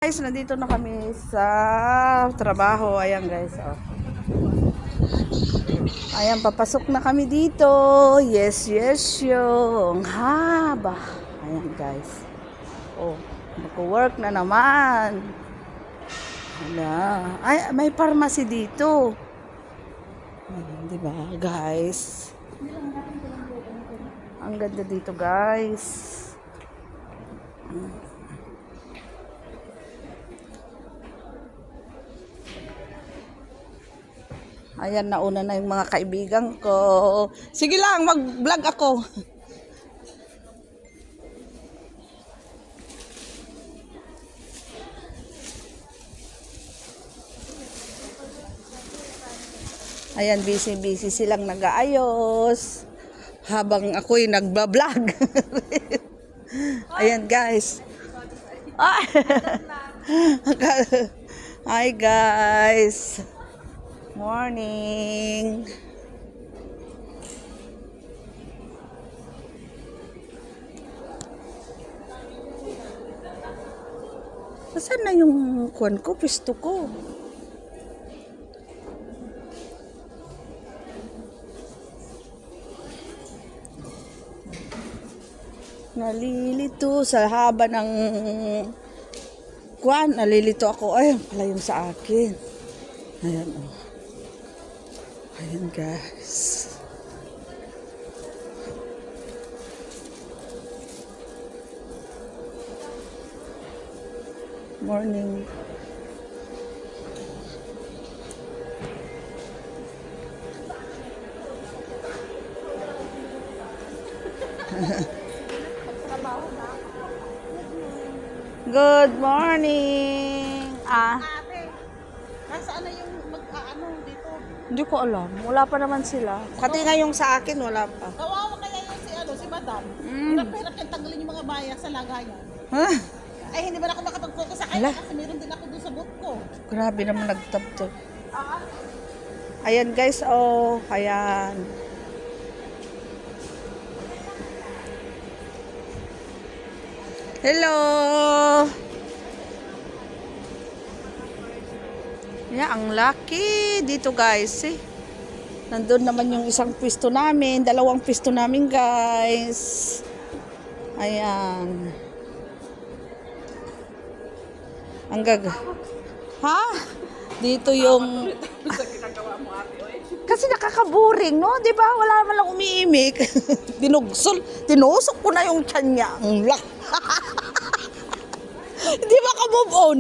Guys, nandito na kami sa trabaho. Ayan guys, oh. Ayan, papasok na kami dito. Yes, yung haba. Ayan guys. Oh, mag-work na naman. Hala. Ay, may pharmacy dito. Ayan, diba guys? Ang ganda dito guys. Ayan, nauna na yung mga kaibigan ko. Sige lang, mag-vlog ako. Ayan, busy silang nag-aayos. Habang ako'y nagba-vlog. Ayan, guys. Hi, guys. Morning. Saan na yung kuwan ko, pisto ko? Nalilito sa haba ng kuwan. Nalilito ako. Ay, pala yung sa akin. Ayan, oh. Ayan guys. Morning. Good morning. Nasaan na yung mag-ano dito? Hindi ko alam. Wala pa naman sila. Pati nga yung sa akin, wala pa. Kawawa kaya yung si Madam. Hirap-hirap yung tanggalin yung mga baya sa lagayan. Huh? Ay, hindi ba na ako makapag-focus sa kanya kasi meron din ako doon sa boot ko. Grabe naman nagtapto. Ayan guys, oh. Ayan. Hello! Yeah, ang laki dito guys. Eh. Nandun naman yung isang pwesto namin. Dalawang pwesto namin guys. Ayan. Ang gaga. Ha? Dito yung... Kasi nakakaboring, no? Di ba? Wala naman lang umiimik. Tinusok ko na yung tiyan niya. Ang laki. Di ba ka-move on?